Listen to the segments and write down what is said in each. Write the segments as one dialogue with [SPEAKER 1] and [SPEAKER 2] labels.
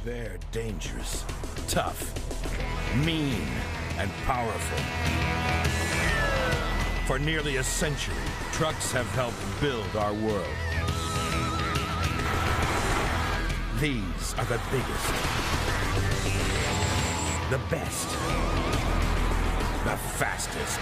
[SPEAKER 1] They're dangerous, tough, mean, and powerful. For nearly a century, trucks have helped build our world. These are the biggest, the best, the fastest.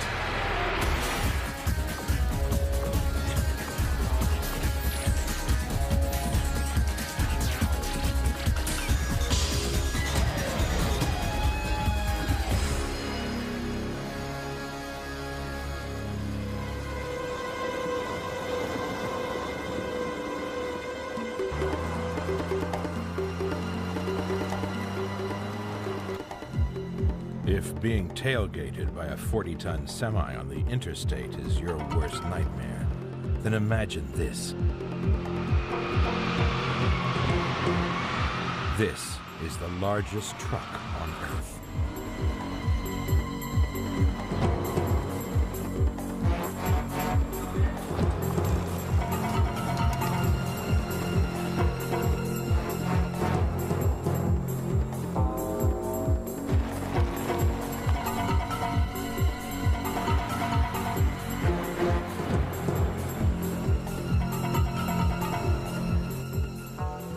[SPEAKER 1] If being tailgated by a 40-ton semi on the interstate is your worst nightmare, then imagine this. This is the largest truck on Earth.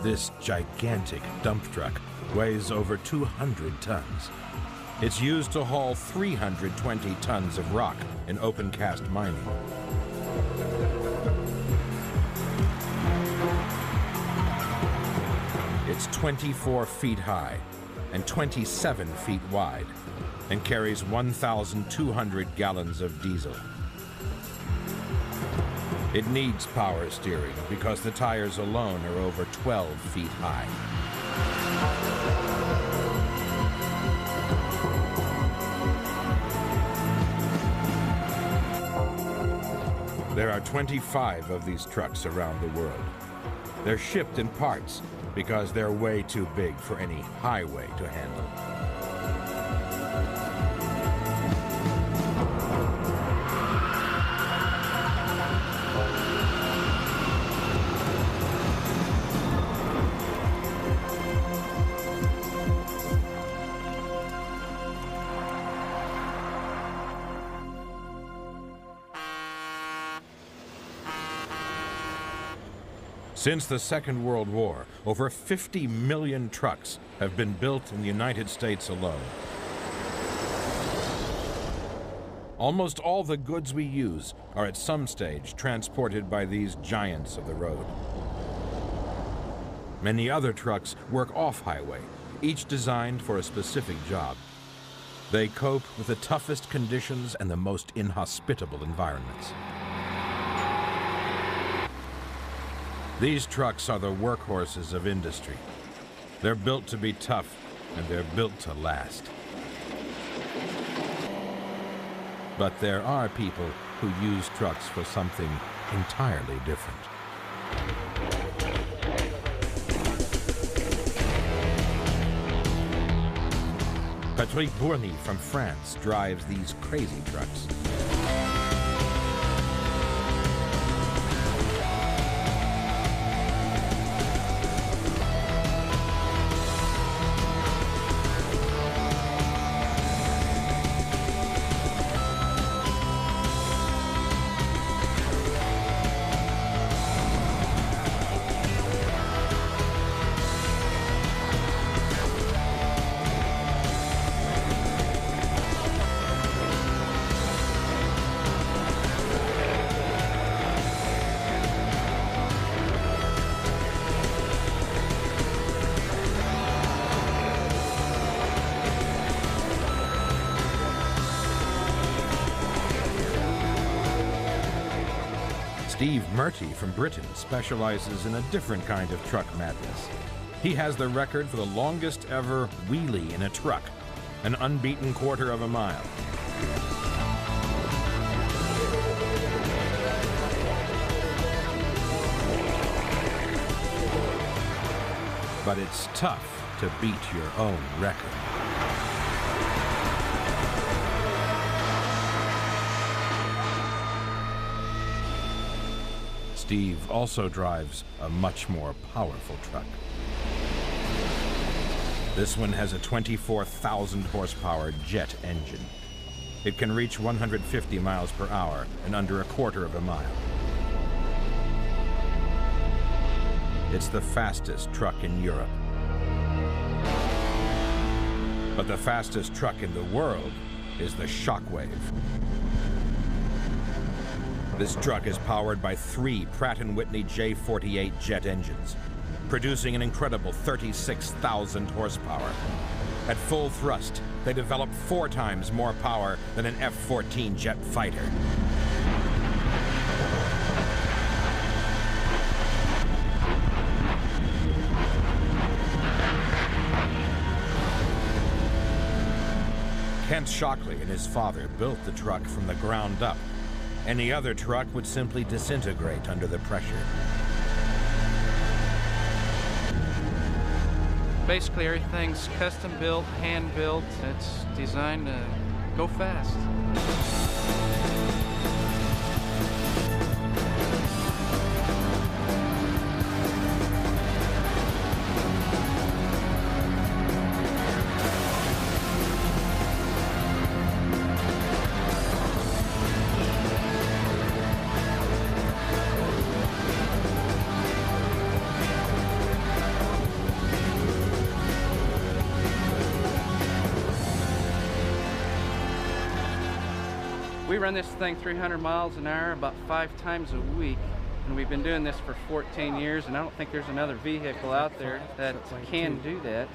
[SPEAKER 1] This gigantic dump truck weighs over 200 tons. It's used to haul 320 tons of rock in open cast mining. It's 24 feet high and 27 feet wide and carries 1,200 gallons of diesel. It needs power steering because the tires alone are over 12 feet high. There are 25 of these trucks around the world. They're shipped in parts because they're way too big for any highway to handle. Since the Second World War, over 50 million trucks have been built in the United States alone. Almost all the goods we use are at some stage transported by these giants of the road. Many other trucks work off-highway, each designed for a specific job. They cope with the toughest conditions and the most inhospitable environments. These trucks are the workhorses of industry. They're built to be tough, and they're built to last. But there are people who use trucks for something entirely different. Patrick Bourny from France drives these crazy trucks. Steve Murty from Britain specializes in a different kind of truck madness. He has the record for the longest ever wheelie in a truck, an unbeaten quarter of a mile. But it's tough to beat your own record. Steve also drives a much more powerful truck. This one has a 24,000 horsepower jet engine. It can reach 150 miles per hour in under a quarter of a mile. It's the fastest truck in Europe. But the fastest truck in the world is the Shockwave. This truck is powered by 3 Pratt & Whitney J48 jet engines, producing an incredible 36,000 horsepower. At full thrust, they develop 4 times more power than an F-14 jet fighter. Kent Shockley and his father built the truck from the ground up. Any other truck would simply disintegrate under the pressure.
[SPEAKER 2] Basically, everything's custom built, hand built. It's designed to go fast. We run this thing 300 miles an hour about 5 times a week, and we've been doing this for 14 years, and I don't think there's another vehicle out there that can do that,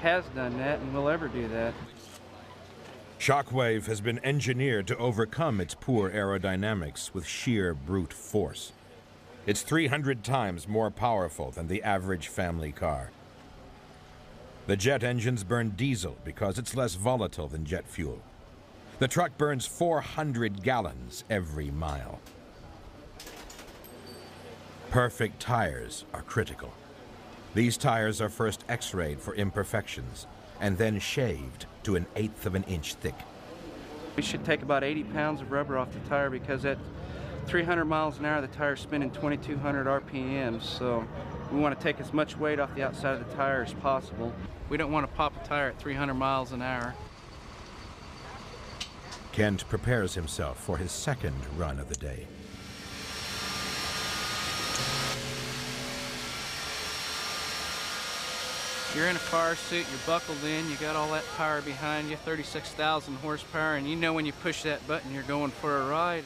[SPEAKER 2] has done that, and will ever do that.
[SPEAKER 1] Shockwave has been engineered to overcome its poor aerodynamics with sheer brute force. It's 300 times more powerful than the average family car. The jet engines burn diesel because it's less volatile than jet fuel. The truck burns 400 gallons every mile. Perfect tires are critical. These tires are first x-rayed for imperfections and then shaved to 1/8 of an inch thick.
[SPEAKER 2] We should take about 80 pounds of rubber off the tire because at 300 miles an hour, the tire's spinning 2,200 RPMs, so we want to take as much weight off the outside of the tire as possible. We don't want to pop a tire at 300 miles an hour.
[SPEAKER 1] Kent prepares himself for his second run of the day.
[SPEAKER 2] You're in a car suit, you're buckled in, you got all that power behind you, 36,000 horsepower, and you know when you push that button, you're going for a ride.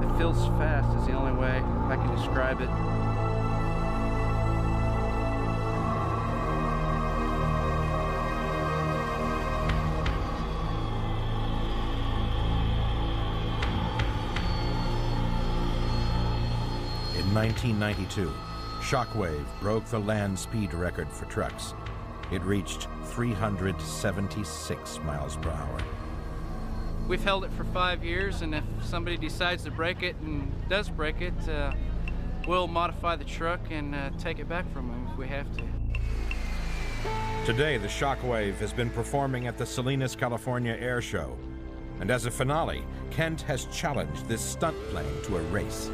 [SPEAKER 2] It feels fast is the only way I can describe it.
[SPEAKER 1] In 1992, Shockwave broke the land speed record for trucks. It reached 376 miles per hour.
[SPEAKER 2] We've held it for 5 years, and if somebody decides to break it and does break it, we'll modify the truck and take it back from them if we have to.
[SPEAKER 1] Today, the Shockwave has been performing at the Salinas, California Air Show. And as a finale, Kent has challenged this stunt plane to a race.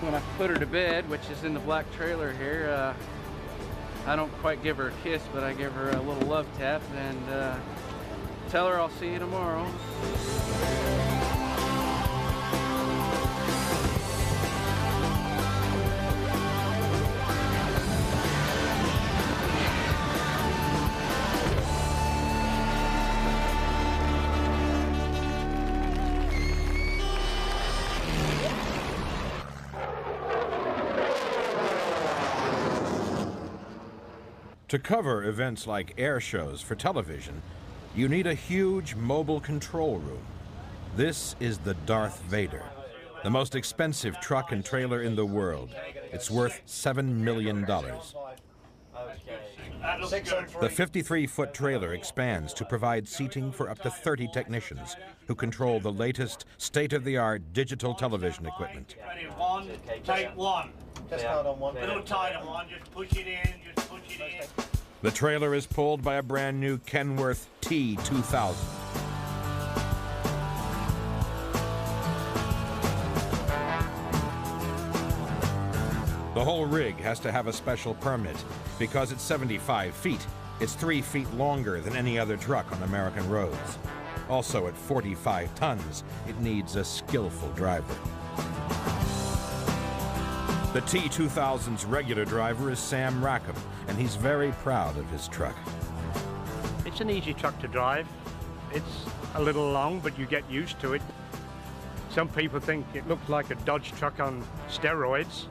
[SPEAKER 2] When I put her to bed, which is in the black trailer here, I don't quite give her a kiss, but I give her a little love tap and tell her I'll see you tomorrow.
[SPEAKER 1] To cover events like air shows for television, you need a huge mobile control room. This is the Darth Vader, the most expensive truck and trailer in the world. It's worth $7 million. The 53-foot trailer expands to provide seating for up to 30 technicians who control the latest state-of-the-art digital television equipment.
[SPEAKER 3] Ready, one, take one. Just hold on one. A little tighter one, just push it in, just push it in.
[SPEAKER 1] The trailer is pulled by a brand new Kenworth T2000. The whole rig has to have a special permit because it's 75 feet. It's 3 feet longer than any other truck on American roads. Also, at 45 tons, it needs a skillful driver. The T2000's regular driver is Sam Rackham, and he's very proud of his truck.
[SPEAKER 4] It's an easy truck to drive. It's a little long, but you get used to it. Some people think it looks like a Dodge truck on steroids,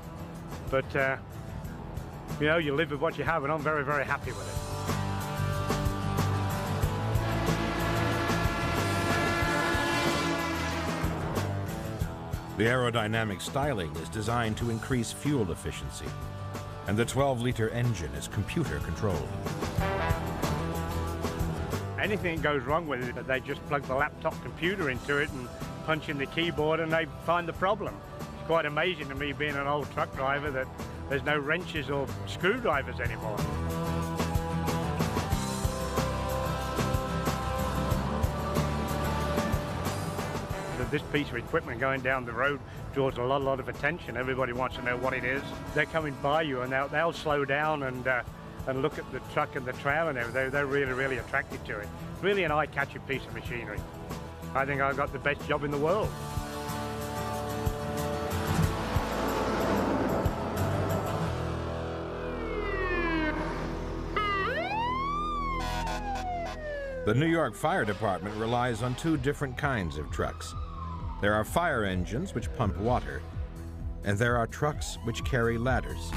[SPEAKER 4] but you know, you live with what you have, and I'm very, very happy with it.
[SPEAKER 1] The aerodynamic styling is designed to increase fuel efficiency, and the 12-liter engine is computer-controlled.
[SPEAKER 4] Anything goes wrong with it, they just plug the laptop computer into it and punch in the keyboard and they find the problem. It's quite amazing to me, being an old truck driver, that there's no wrenches or screwdrivers anymore. This piece of equipment going down the road draws a lot of attention. Everybody wants to know what it is. They're coming by you and they'll slow down and look at the truck and the trailer and everything. They're really attracted to it. Really an eye-catching piece of machinery. I think I've got the best job in the world.
[SPEAKER 1] The New York Fire Department relies on two different kinds of trucks. There are fire engines which pump water, and there are trucks which carry ladders.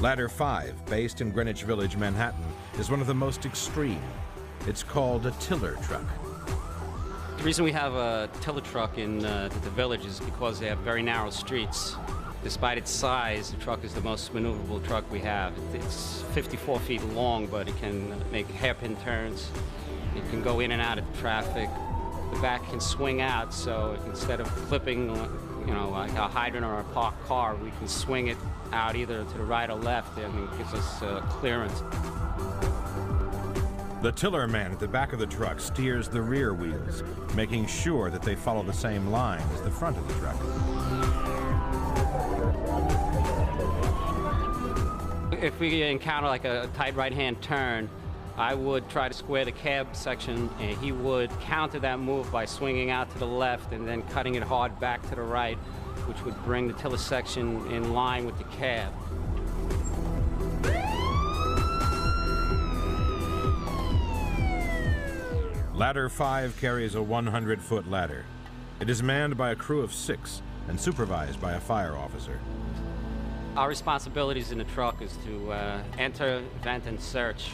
[SPEAKER 1] Ladder 5, based in Greenwich Village, Manhattan, is one of the most extreme. It's called a tiller truck.
[SPEAKER 5] The reason we have a tiller truck in the village is because they have very narrow streets. Despite its size, the truck is the most maneuverable truck we have. It's 54 feet long, but it can make hairpin turns. It can go in and out of traffic. The back can swing out, so instead of clipping, you know, like a hydrant or a parked car, we can swing it out either to the right or left, and it gives us clearance.
[SPEAKER 1] The tiller man at the back of the truck steers the rear wheels, making sure that they follow the same line as the front of the truck.
[SPEAKER 5] If we encounter like a tight right-hand turn, I would try to square the cab section, and he would counter that move by swinging out to the left and then cutting it hard back to the right, which would bring the tiller section in line with the cab.
[SPEAKER 1] Ladder 5 carries a 100-foot ladder. It is manned by a crew of 6 and supervised by a fire officer.
[SPEAKER 5] Our responsibilities in the truck is to enter, vent, and search.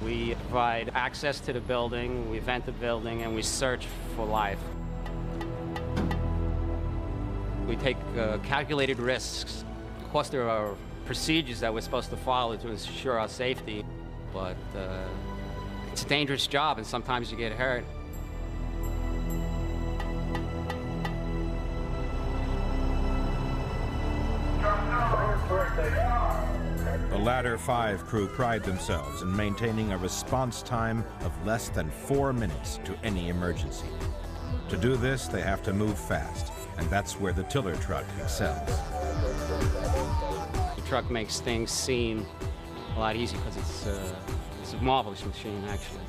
[SPEAKER 5] We provide access to the building, we vent the building, and we search for life. We take calculated risks. Of course, there are procedures that we're supposed to follow to ensure our safety, but it's a dangerous job, and sometimes you get hurt.
[SPEAKER 1] The Ladder 5 crew pride themselves in maintaining a response time of less than 4 minutes to any emergency. To do this, they have to move fast, and that's where the tiller truck excels.
[SPEAKER 5] The truck makes things seem a lot easier because it's a marvelous machine, actually.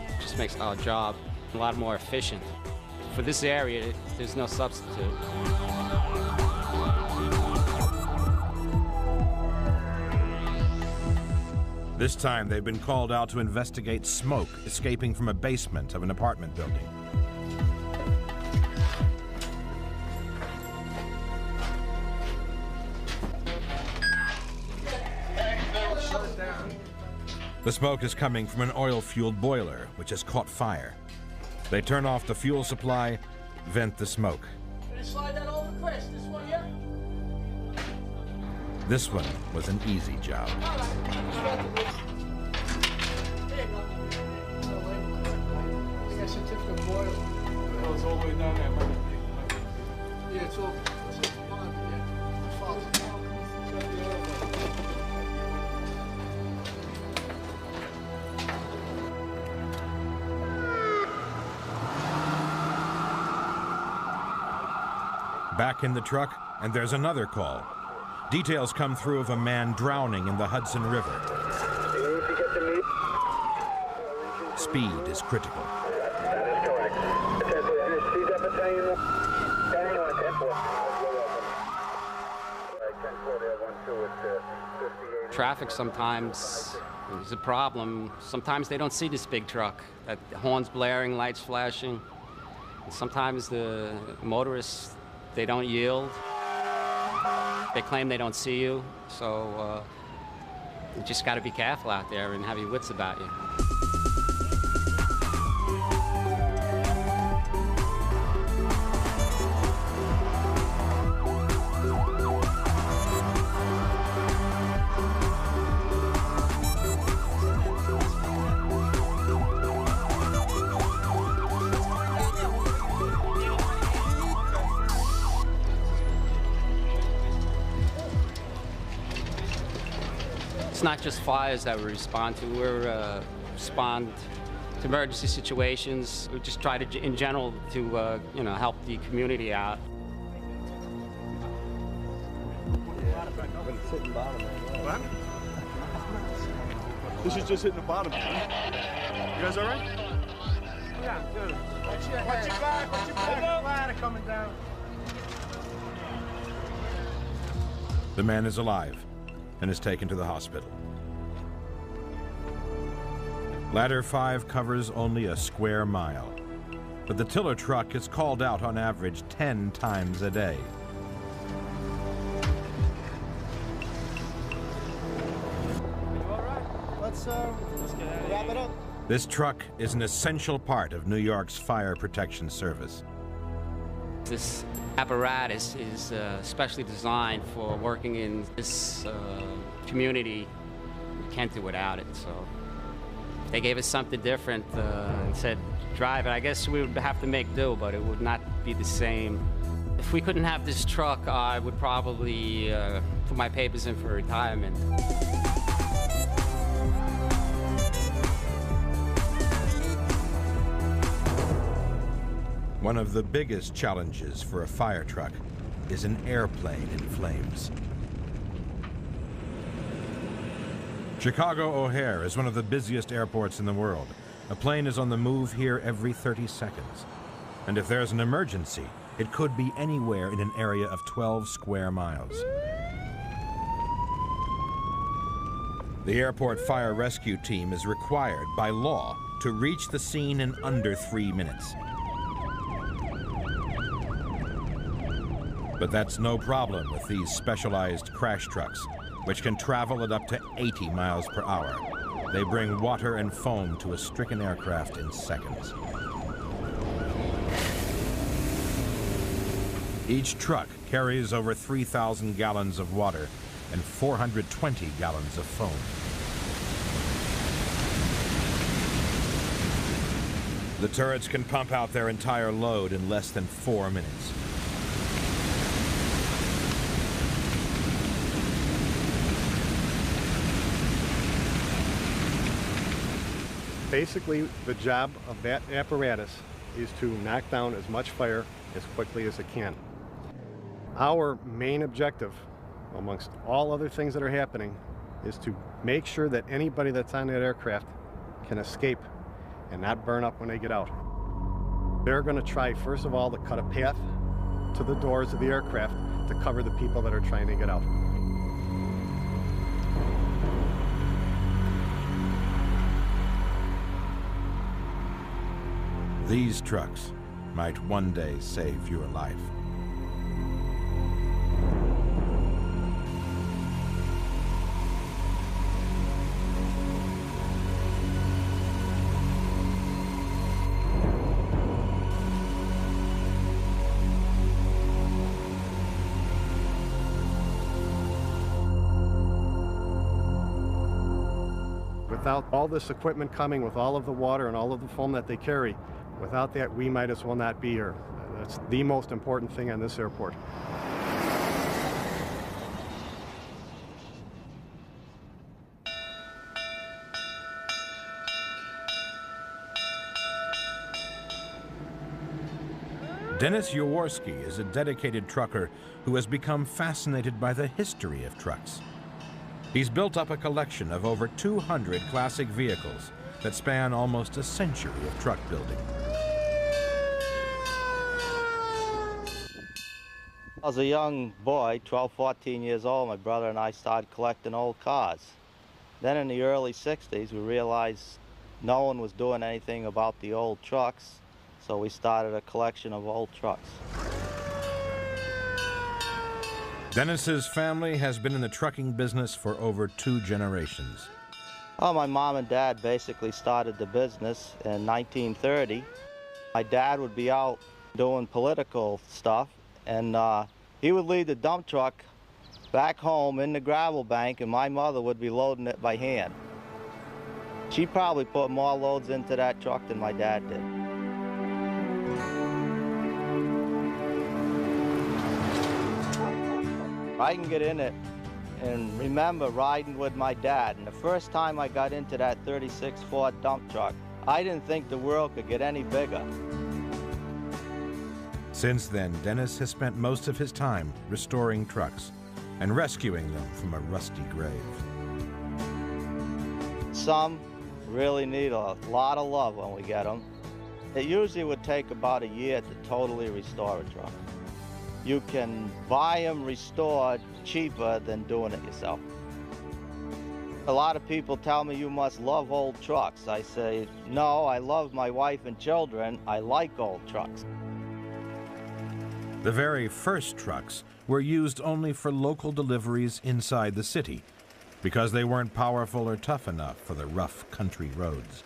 [SPEAKER 5] It just makes our job a lot more efficient. For this area, there's no substitute.
[SPEAKER 1] This time, they've been called out to investigate smoke escaping from a basement of an apartment building. The smoke is coming from an oil-fueled boiler, which has caught fire. They turn off the fuel supply, vent the smoke.
[SPEAKER 3] Can you slide that over, Chris? This one here?
[SPEAKER 1] This one was an easy job.
[SPEAKER 3] All right. There you go. I got certificate of oil. It goes all the way down there, man. Yeah, it's all fine. Yeah. It's fine.
[SPEAKER 1] Back in the truck, and there's another call. Details come through of a man drowning in the Hudson River. Speed is critical.
[SPEAKER 6] That is correct. Speed up battalion. Standing on 10-4.
[SPEAKER 5] Traffic sometimes is a problem. Sometimes they don't see this big truck. Horns blaring, lights flashing. And sometimes the motorists, they don't yield. They claim they don't see you, so you just got to be careful out there and have your wits about you. It's not just fires that we respond to. We respond to emergency situations. We just try to, in general, to help the community out.
[SPEAKER 7] This is just hitting the bottom. You guys all right?
[SPEAKER 3] Yeah, good. Watch your back, watch your back. Ladder coming down.
[SPEAKER 1] The man is alive and is taken to the hospital. Ladder 5 covers only a square mile, but the tiller truck is called out on average 10 times a day.
[SPEAKER 3] All right, let's wrap it up.
[SPEAKER 1] This truck is an essential part of New York's fire protection service.
[SPEAKER 5] This apparatus is specially designed for working in this community. We can't do without it, so if they gave us something different and said drive it, I guess we would have to make do, but it would not be the same. If we couldn't have this truck, I would probably put my papers in for retirement.
[SPEAKER 1] One of the biggest challenges for a fire truck is an airplane in flames. Chicago O'Hare is one of the busiest airports in the world. A plane is on the move here every 30 seconds. And if there's an emergency, it could be anywhere in an area of 12 square miles. The airport fire rescue team is required by law to reach the scene in under 3 minutes. But that's no problem with these specialized crash trucks, which can travel at up to 80 miles per hour. They bring water and foam to a stricken aircraft in seconds. Each truck carries over 3,000 gallons of water and 420 gallons of foam. The turrets can pump out their entire load in less than 4 minutes.
[SPEAKER 7] Basically, the job of that apparatus is to knock down as much fire as quickly as it can. Our main objective, amongst all other things that are happening, is to make sure that anybody that's on that aircraft can escape and not burn up when they get out. They're going to try, first of all, to cut a path to the doors of the aircraft to cover the people that are trying to get out.
[SPEAKER 1] These trucks might one day save your life.
[SPEAKER 7] Without all this equipment coming with all of the water and all of the foam that they carry, without that, we might as well not be here. That's the most important thing on this airport.
[SPEAKER 1] Dennis Jaworski is a dedicated trucker who has become fascinated by the history of trucks. He's built up a collection of over 200 classic vehicles that span almost a century of truck building.
[SPEAKER 8] As a young boy, 12, 14 years old, my brother and I started collecting old cars. Then in the early 60s, we realized no one was doing anything about the old trucks, so we started a collection of old trucks.
[SPEAKER 1] Dennis's family has been in the trucking business for over 2 generations.
[SPEAKER 8] Well, my mom and dad basically started the business in 1930. My dad would be out doing political stuff, and he would leave the dump truck back home in the gravel bank, and my mother would be loading it by hand. She probably put more loads into that truck than my dad did. I can get in it and remember riding with my dad, and the first time I got into that 36 Ford dump truck, I didn't think the world could get any bigger.
[SPEAKER 1] Since then, Dennis has spent most of his time restoring trucks and rescuing them from a rusty grave.
[SPEAKER 8] Some really need a lot of love when we get them. It usually would take about a year to totally restore a truck. You can buy them restored cheaper than doing it yourself. A lot of people tell me you must love old trucks. I say, no, I love my wife and children. I like old trucks.
[SPEAKER 1] The very first trucks were used only for local deliveries inside the city because they weren't powerful or tough enough for the rough country roads.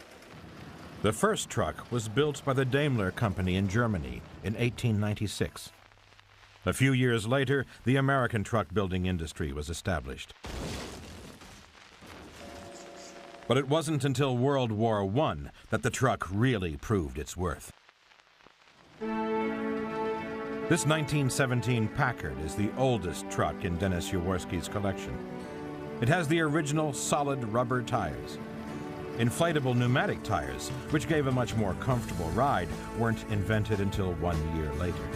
[SPEAKER 1] The first truck was built by the Daimler Company in Germany in 1896. A few years later, the American truck building industry was established. But it wasn't until World War I that the truck really proved its worth. This 1917 Packard is the oldest truck in Dennis Jaworski's collection. It has the original solid rubber tires. Inflatable pneumatic tires, which gave a much more comfortable ride, weren't invented until 1 year later.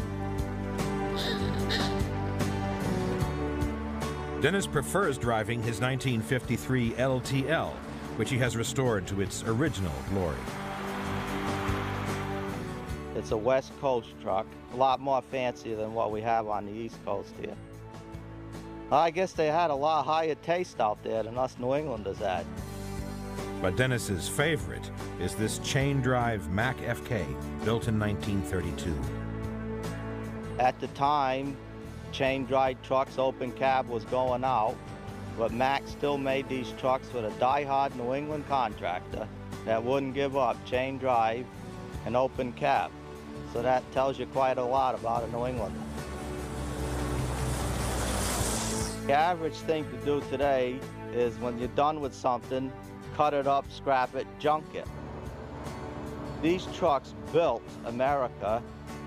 [SPEAKER 1] Dennis prefers driving his 1953 LTL, which he has restored to its original glory.
[SPEAKER 8] It's a West Coast truck, a lot more fancy than what we have on the East Coast here. I guess they had a lot higher taste out there than us New Englanders had.
[SPEAKER 1] But Dennis's favorite is this chain drive Mack FK, built in 1932.
[SPEAKER 8] At the time, chain drive trucks, open cab was going out, but Mack still made these trucks for the die-hard New England contractor that wouldn't give up chain drive and open cab. So that tells you quite a lot about a New Englander. The average thing to do today is when you're done with something, cut it up, scrap it, junk it. These trucks built America,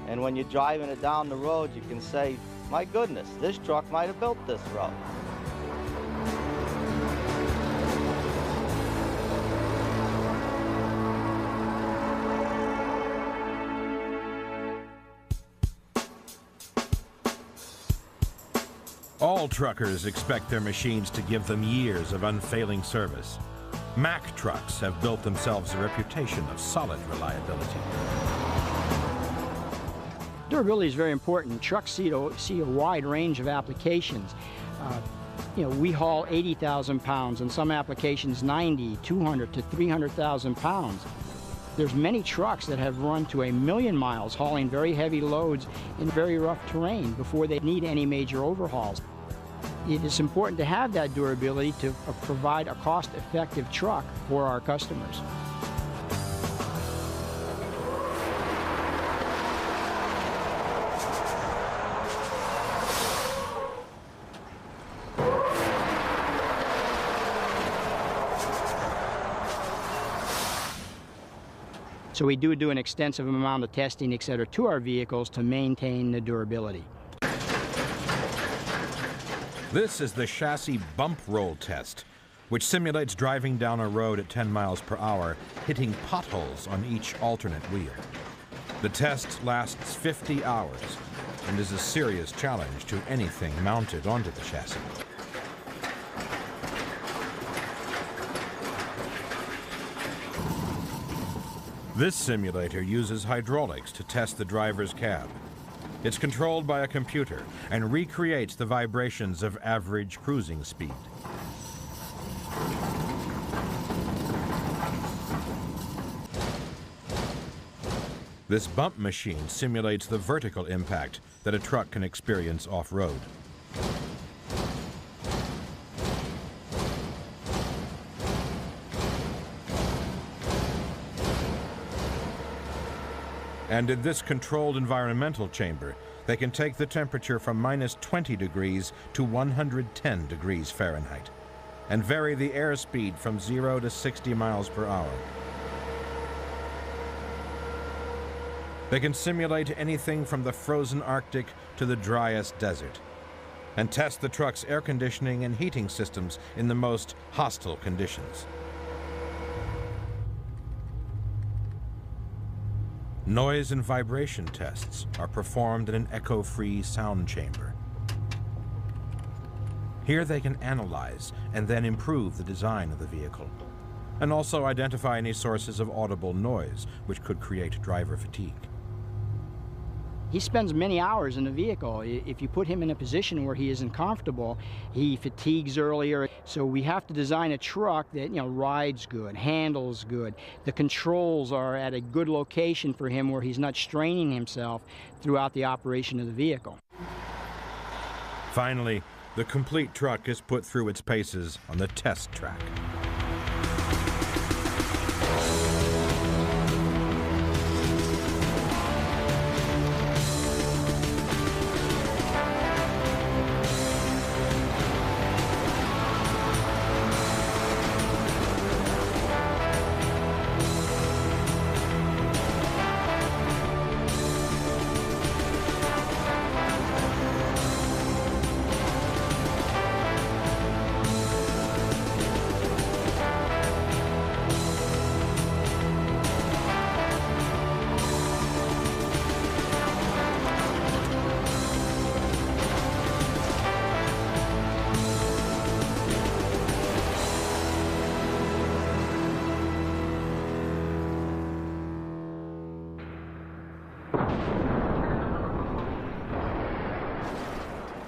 [SPEAKER 8] and when you're driving it down the road, you can say, my goodness, this truck might have built this road.
[SPEAKER 1] All truckers expect their machines to give them years of unfailing service. Mack trucks have built themselves a reputation of solid reliability.
[SPEAKER 9] Durability is very important. Trucks see a wide range of applications. We haul 80,000 pounds, and some applications 90, 200 to 300,000 pounds. There's many trucks that have run to 1,000,000 miles hauling very heavy loads in very rough terrain before they need any major overhauls. It is important to have that durability to provide a cost-effective truck for our customers. So we do an extensive amount of testing, etc., to our vehicles to maintain the durability.
[SPEAKER 1] This is the chassis bump roll test, which simulates driving down a road at 10 miles per hour, hitting potholes on each alternate wheel. The test lasts 50 hours and is a serious challenge to anything mounted onto the chassis. This simulator uses hydraulics to test the driver's cab. It's controlled by a computer and recreates the vibrations of average cruising speed. This bump machine simulates the vertical impact that a truck can experience off-road. And in this controlled environmental chamber, they can take the temperature from -20 degrees to 110 degrees Fahrenheit and vary the airspeed from 0 to 60 miles per hour. They can simulate anything from the frozen Arctic to the driest desert and test the truck's air conditioning and heating systems in the most hostile conditions. Noise and vibration tests are performed in an echo-free sound chamber. Here they can analyze and then improve the design of the vehicle, and also identify any sources of audible noise which could create driver fatigue.
[SPEAKER 9] He spends many hours in the vehicle. If you put him in a position where he isn't comfortable, he fatigues earlier. So we have to design a truck that, rides good, handles good. The controls are at a good location for him where he's not straining himself throughout the operation of the vehicle.
[SPEAKER 1] Finally, the complete truck is put through its paces on the test track.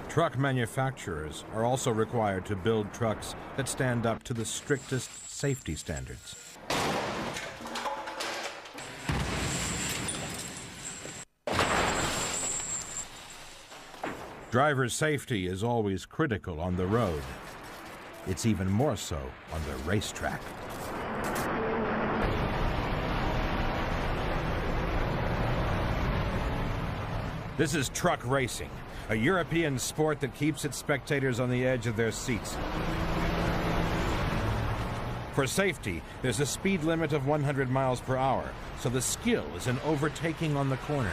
[SPEAKER 1] Truck manufacturers are also required to build trucks that stand up to the strictest safety standards. Driver safety is always critical on the road. It's even more so on the racetrack. This is truck racing, a European sport that keeps its spectators on the edge of their seats. For safety, there's a speed limit of 100 miles per hour, so the skill is in overtaking on the corners.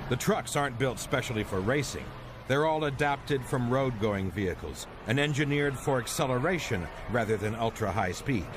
[SPEAKER 1] The trucks aren't built specially for racing. They're all adapted from road-going vehicles and engineered for acceleration rather than ultra-high speed.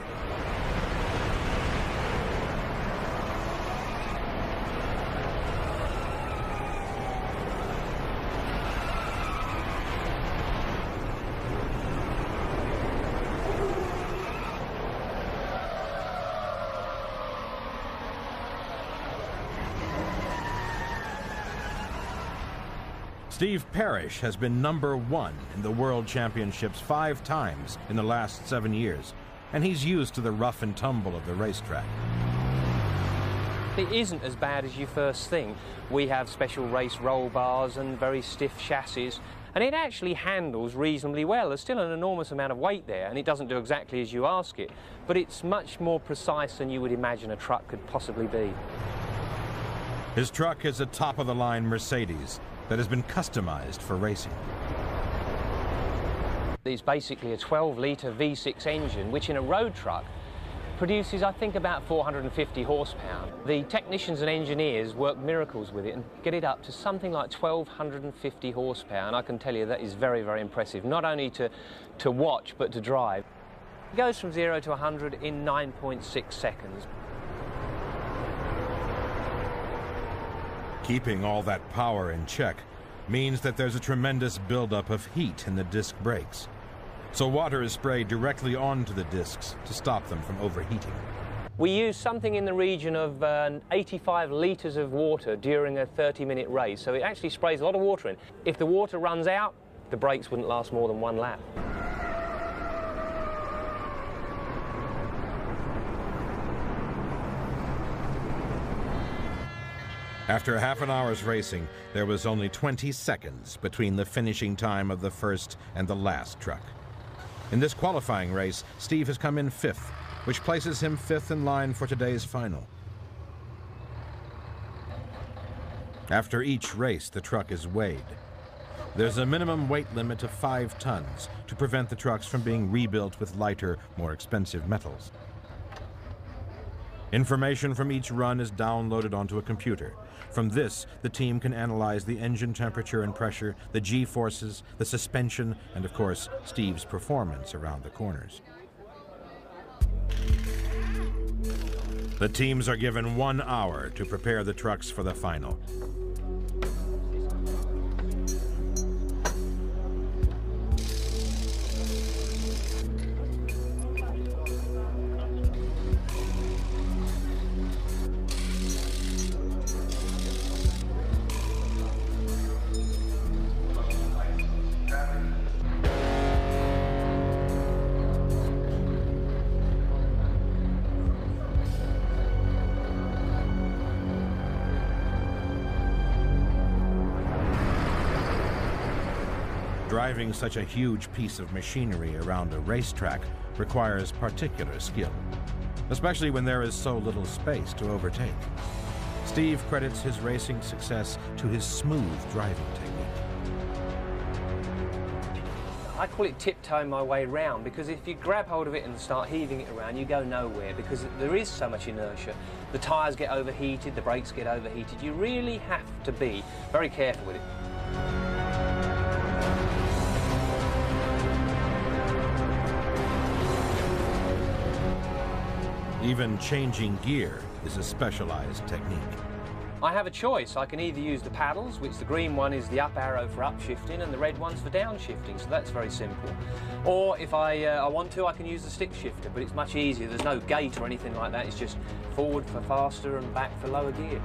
[SPEAKER 1] Steve Parrish has been #1 in the World Championships 5 times in the last 7 years, and he's used to the rough and tumble of the racetrack.
[SPEAKER 10] It isn't as bad as you first think. We have special race roll bars and very stiff chassis, and it actually handles reasonably well. There's still an enormous amount of weight there, and it doesn't do exactly as you ask it, but it's much more precise than you would imagine a truck could possibly be.
[SPEAKER 1] His truck is a top-of-the-line Mercedes that has been customized for racing.
[SPEAKER 10] It's basically a 12-litre V6 engine, which in a road truck produces, I think, about 450 horsepower. The technicians and engineers work miracles with it and get it up to something like 1,250 horsepower, and I can tell you that is very, very impressive, not only to watch but to drive. It goes from 0 to 100 in 9.6 seconds.
[SPEAKER 1] Keeping all that power in check means that there's a tremendous buildup of heat in the disc brakes. So water is sprayed directly onto the discs to stop them from overheating.
[SPEAKER 10] We use something in the region of 85 litres of water during a 30-minute race, so it actually sprays a lot of water in. If the water runs out, the brakes wouldn't last more than one lap.
[SPEAKER 1] After half an hour's racing, there was only 20 seconds between the finishing time of the first and the last truck. In this qualifying race, Steve has come in 5th, which places him 5th in line for today's final. After each race, the truck is weighed. There's a minimum weight limit of 5 tons to prevent the trucks from being rebuilt with lighter, more expensive metals. Information from each run is downloaded onto a computer. From this, the team can analyze the engine temperature and pressure, the G-forces, the suspension, and of course, Steve's performance around the corners. The teams are given 1 hour to prepare the trucks for the final. Driving such a huge piece of machinery around a racetrack requires particular skill, especially when there is so little space to overtake. Steve credits his racing success to his smooth driving technique.
[SPEAKER 10] I call it tiptoeing my way round, because if you grab hold of it and start heaving it around, you go nowhere, because there is so much inertia. The tyres get overheated, the brakes get overheated. You really have to be very careful with it.
[SPEAKER 1] Even changing gear is a specialized technique.
[SPEAKER 10] I have a choice. I can either use the paddles, which the green one is the up arrow for upshifting and the red one's for downshifting, so that's very simple. Or if I want to, I can use the stick shifter, but it's much easier. There's no gate or anything like that. It's just forward for faster and back for lower gear.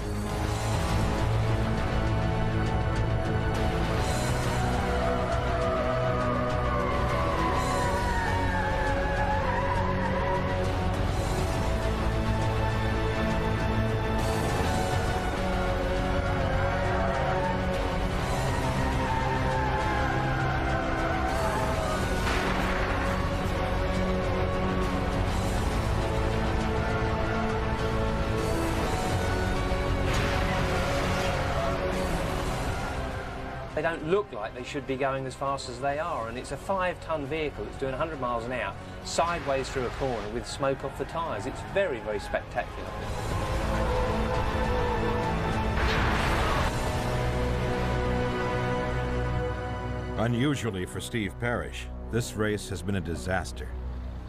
[SPEAKER 10] They don't look like they should be going as fast as they are, and it's a 5-ton vehicle. It's doing 100 miles an hour sideways through a corner with smoke off the tyres. It's very, very spectacular.
[SPEAKER 1] Unusually for Steve Parrish, this race has been a disaster.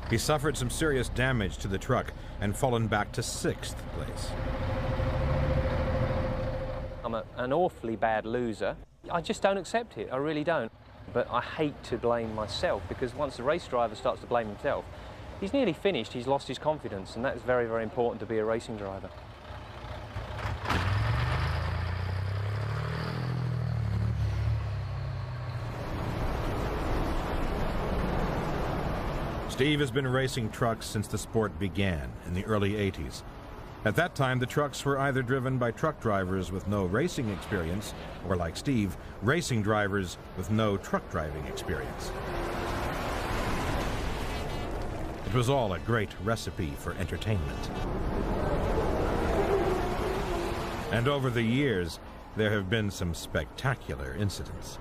[SPEAKER 1] He suffered some serious damage to the truck and fallen back to 6th place.
[SPEAKER 10] I'm an awfully bad loser. I just don't accept it, I really don't. But I hate to blame myself, because once the race driver starts to blame himself, he's nearly finished, he's lost his confidence, and that's very, very important to be a racing driver.
[SPEAKER 1] Steve has been racing trucks since the sport began in the early 80s. At that time, the trucks were either driven by truck drivers with no racing experience, or like Steve, racing drivers with no truck driving experience. It was all a great recipe for entertainment. And over the years, there have been some spectacular incidents.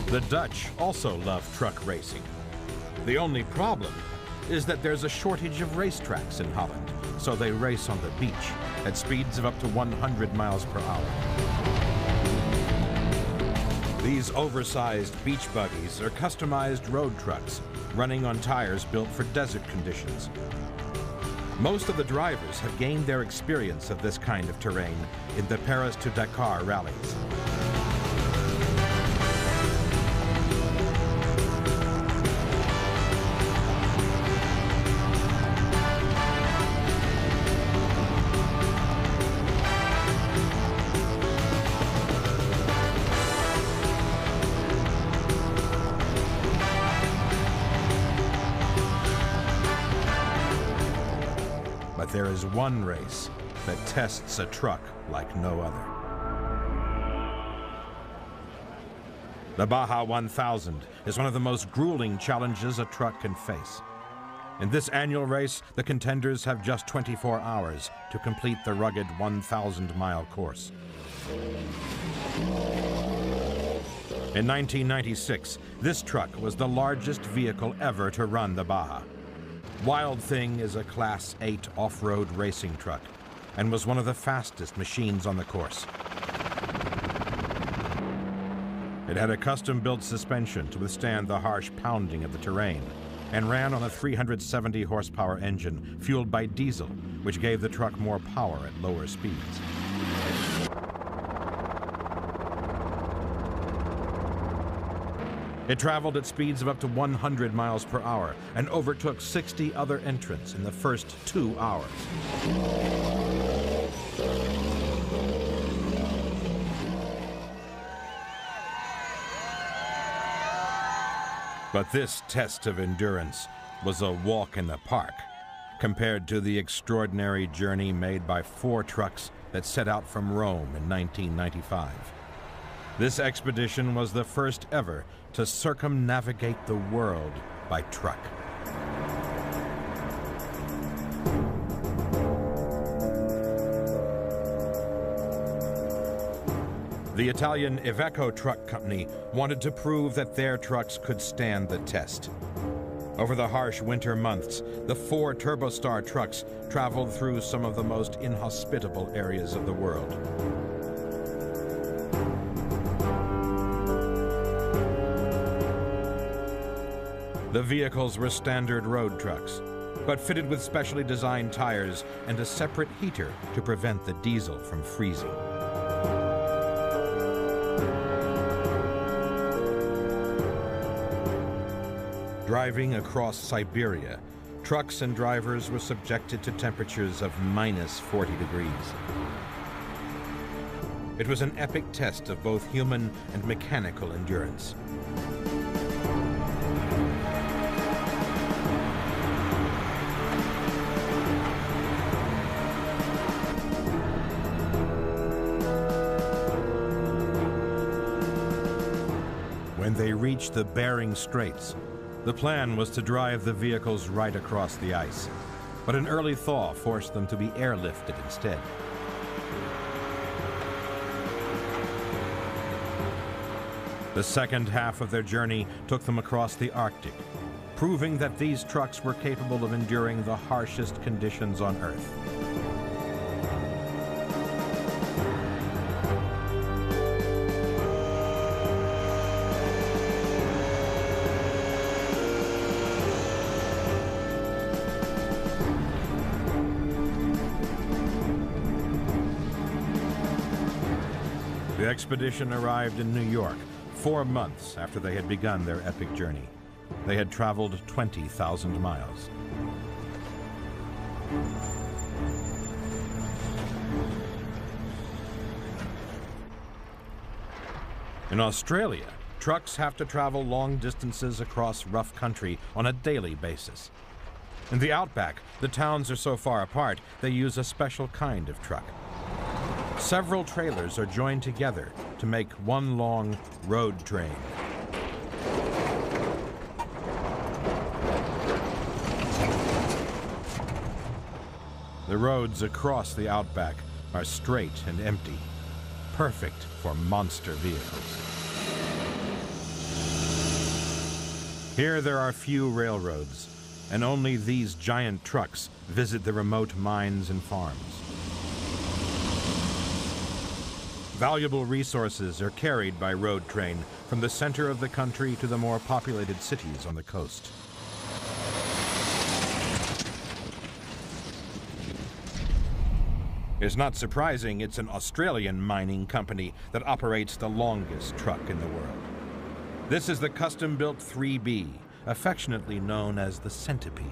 [SPEAKER 1] The Dutch also love truck racing. The only problem is that there's a shortage of racetracks in Holland, so they race on the beach at speeds of up to 100 miles per hour. These oversized beach buggies are customized road trucks running on tires built for desert conditions. Most of the drivers have gained their experience of this kind of terrain in the Paris to Dakar rallies. But there is one race that tests a truck like no other. The Baja 1000 is one of the most grueling challenges a truck can face. In this annual race, the contenders have just 24 hours to complete the rugged 1,000-mile course. In 1996, this truck was the largest vehicle ever to run the Baja. Wild Thing is a Class 8 off-road racing truck and was one of the fastest machines on the course. It had a custom-built suspension to withstand the harsh pounding of the terrain and ran on a 370 horsepower engine fueled by diesel, which gave the truck more power at lower speeds. It traveled at speeds of up to 100 miles per hour and overtook 60 other entrants in the first 2 hours. But this test of endurance was a walk in the park compared to the extraordinary journey made by 4 trucks that set out from Rome in 1995. This expedition was the first ever to circumnavigate the world by truck. The Italian Iveco Truck Company wanted to prove that their trucks could stand the test. Over the harsh winter months, the 4 TurboStar trucks traveled through some of the most inhospitable areas of the world. The vehicles were standard road trucks, but fitted with specially designed tires and a separate heater to prevent the diesel from freezing. Driving across Siberia, trucks and drivers were subjected to temperatures of minus 40 degrees. It was an epic test of both human and mechanical endurance. When they reached the Bering Straits, the plan was to drive the vehicles right across the ice, but an early thaw forced them to be airlifted instead. The second half of their journey took them across the Arctic, proving that these trucks were capable of enduring the harshest conditions on Earth. The expedition arrived in New York 4 months after they had begun their epic journey. They had traveled 20,000 miles. In Australia, trucks have to travel long distances across rough country on a daily basis. In the outback, the towns are so far apart, they use a special kind of truck. Several trailers are joined together to make one long road train. The roads across the outback are straight and empty, perfect for monster vehicles. Here there are few railroads, and only these giant trucks visit the remote mines and farms. Valuable resources are carried by road train from the center of the country to the more populated cities on the coast. It's not surprising it's an Australian mining company that operates the longest truck in the world. This is the custom-built 3B, affectionately known as the Centipede.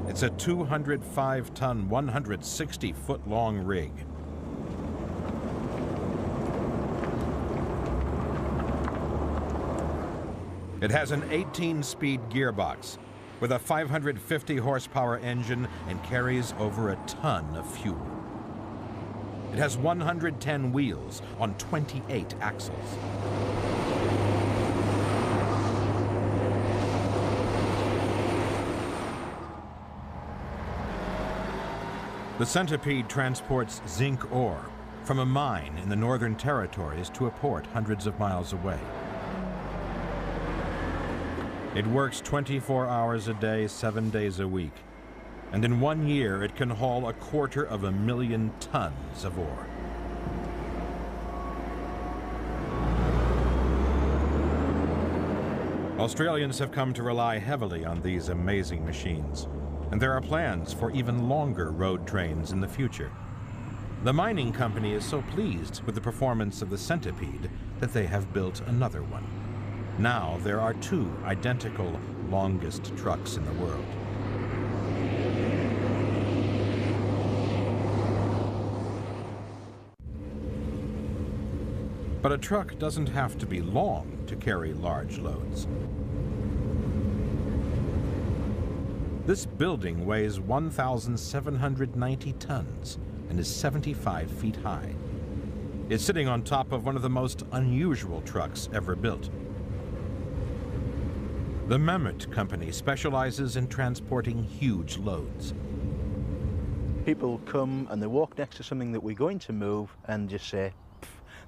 [SPEAKER 1] It's a 205-ton, 160-foot-long rig. It has an 18-speed gearbox with a 550-horsepower engine and carries over a ton of fuel. It has 110 wheels on 28 axles. The Centipede transports zinc ore from a mine in the Northern Territories to a port hundreds of miles away. It works 24 hours a day, 7 days a week, and in 1 year it can haul 250,000 tons of ore. Australians have come to rely heavily on these amazing machines, and there are plans for even longer road trains in the future. The mining company is so pleased with the performance of the Centipede that they have built another one. Now there are 2 identical longest trucks in the world. But a truck doesn't have to be long to carry large loads. This building weighs 1,790 tons and is 75 feet high. It's sitting on top of one of the most unusual trucks ever built. The Mammoth Company specializes in transporting huge loads.
[SPEAKER 11] People come and they walk next to something that we're going to move and just say,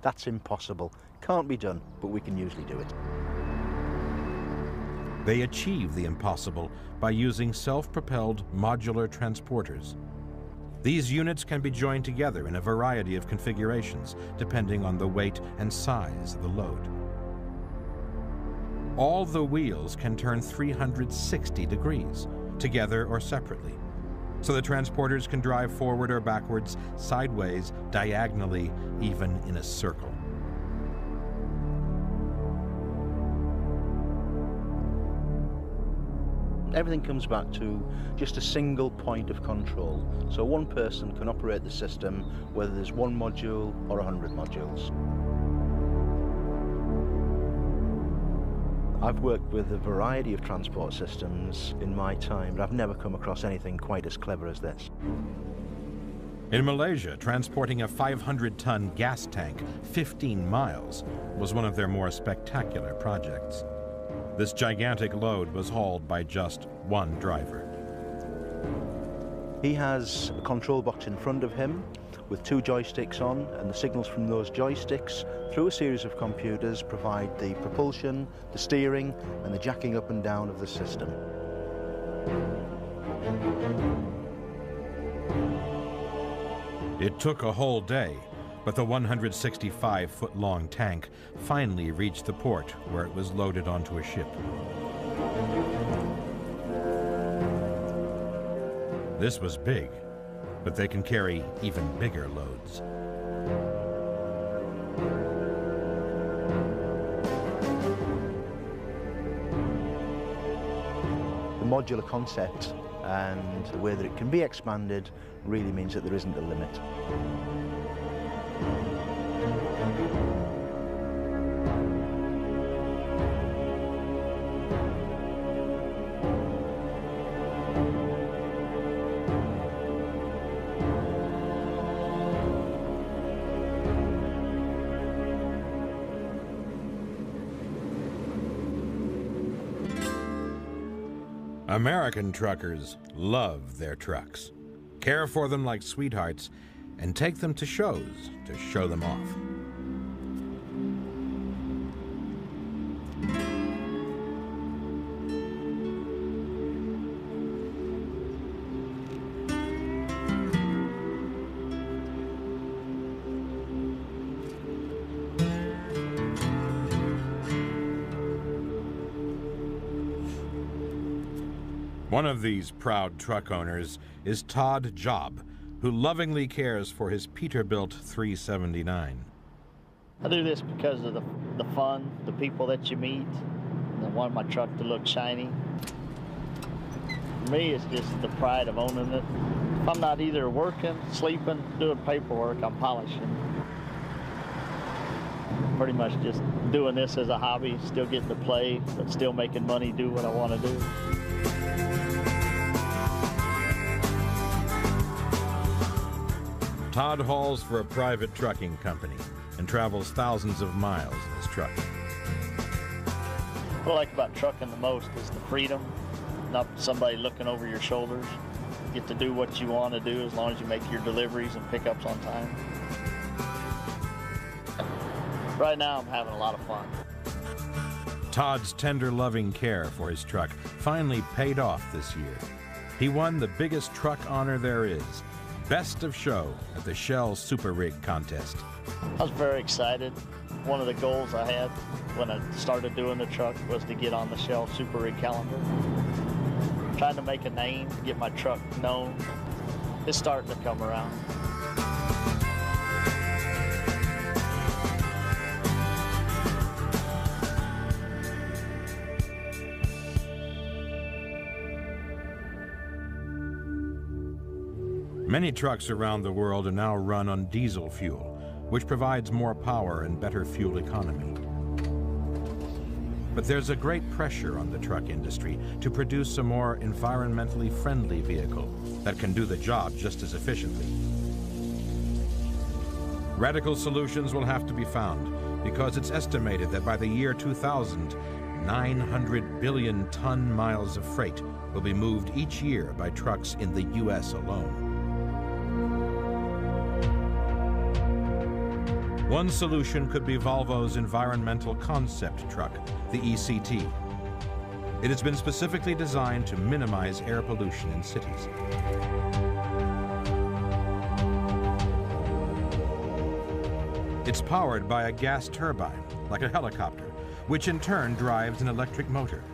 [SPEAKER 11] that's impossible, can't be done, but we can usually do it.
[SPEAKER 1] They achieve the impossible by using self-propelled modular transporters. These units can be joined together in a variety of configurations depending on the weight and size of the load. All the wheels can turn 360 degrees, together or separately, so the transporters can drive forward or backwards, sideways, diagonally, even in a circle.
[SPEAKER 11] Everything comes back to just a single point of control, so one person can operate the system whether there's 1 module or 100 modules. I've worked with a variety of transport systems in my time, but I've never come across anything quite as clever as this.
[SPEAKER 1] In Malaysia, transporting a 500-ton gas tank 15 miles was one of their more spectacular projects. This gigantic load was hauled by just one driver.
[SPEAKER 11] He has a control box in front of him with 2 joysticks on, and the signals from those joysticks through a series of computers provide the propulsion, the steering, and the jacking up and down of the system.
[SPEAKER 1] It took a whole day, but the 165-foot-long tank finally reached the port where it was loaded onto a ship. This was big, but they can carry even bigger loads.
[SPEAKER 11] The modular concept and the way that it can be expanded really means that there isn't a limit.
[SPEAKER 1] American truckers love their trucks, care for them like sweethearts, and take them to shows to show them off. One of these proud truck owners is Todd Job, who lovingly cares for his Peterbilt 379.
[SPEAKER 12] I do this because of the fun, the people that you meet, and I want my truck to look shiny. For me, it's just the pride of owning it. If I'm not either working, sleeping, doing paperwork, I'm polishing. Pretty much just doing this as a hobby, still getting to play, but still making money, do what I want to do.
[SPEAKER 1] Todd hauls for a private trucking company and travels thousands of miles in his truck.
[SPEAKER 12] What I like about trucking the most is the freedom, not somebody looking over your shoulders. You get to do what you want to do as long as you make your deliveries and pickups on time. Right now, I'm having a lot of fun.
[SPEAKER 1] Todd's tender, loving care for his truck finally paid off this year. He won the biggest truck honor there is, Best of Show at the Shell Super Rig Contest.
[SPEAKER 12] I was very excited. One of the goals I had when I started doing the truck was to get on the Shell Super Rig calendar. Trying to make a name, get my truck known. It's starting to come around.
[SPEAKER 1] Many trucks around the world are now run on diesel fuel, which provides more power and better fuel economy. But there's a great pressure on the truck industry to produce a more environmentally friendly vehicle that can do the job just as efficiently. Radical solutions will have to be found because it's estimated that by the year 2000, 900 billion ton miles of freight will be moved each year by trucks in the U.S. alone. One solution could be Volvo's environmental concept truck, the ECT. It has been specifically designed to minimize air pollution in cities. It's powered by a gas turbine, like a helicopter, which in turn drives an electric motor.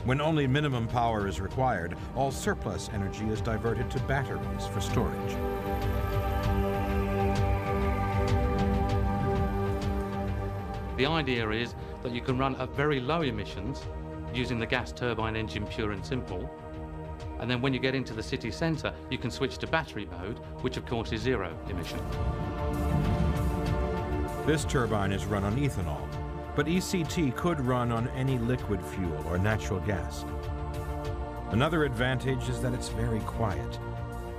[SPEAKER 1] When only minimum power is required, all surplus energy is diverted to batteries for storage.
[SPEAKER 13] The idea is that you can run at very low emissions using the gas turbine engine pure and simple. And then when you get into the city centre, you can switch to battery mode, which of course is zero emission.
[SPEAKER 1] This turbine is run on ethanol, but ECT could run on any liquid fuel or natural gas. Another advantage is that it's very quiet,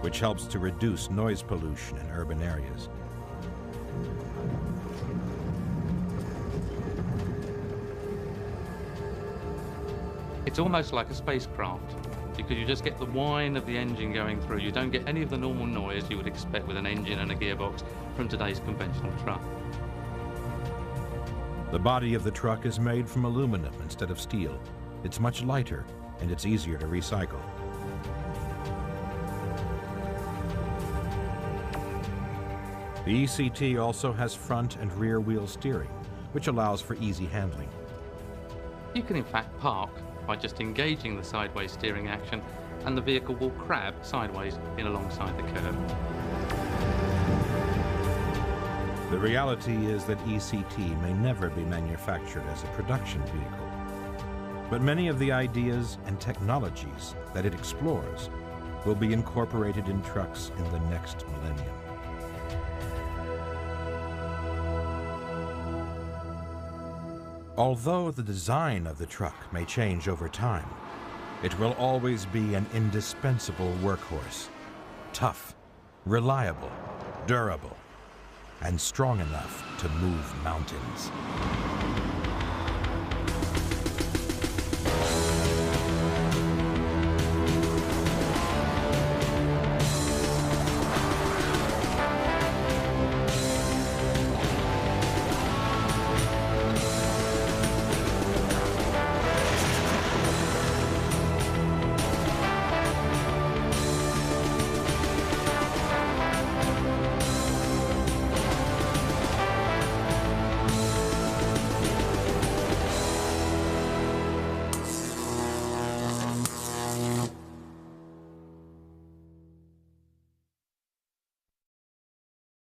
[SPEAKER 1] which helps to reduce noise pollution in urban areas.
[SPEAKER 13] It's almost like a spacecraft because you just get the whine of the engine going through. You don't get any of the normal noise you would expect with an engine and a gearbox from today's conventional truck.
[SPEAKER 1] The body of the truck is made from aluminum instead of steel. It's much lighter and it's easier to recycle. The ECT also has front and rear wheel steering, which allows for easy handling.
[SPEAKER 13] You can in fact park by just engaging the sideways steering action, and the vehicle will crab sideways in alongside the curb.
[SPEAKER 1] The reality is that ECT may never be manufactured as a production vehicle, but many of the ideas and technologies that it explores will be incorporated in trucks in the next millennium. Although the design of the truck may change over time, it will always be an indispensable workhorse. Tough, reliable, durable, and strong enough to move mountains.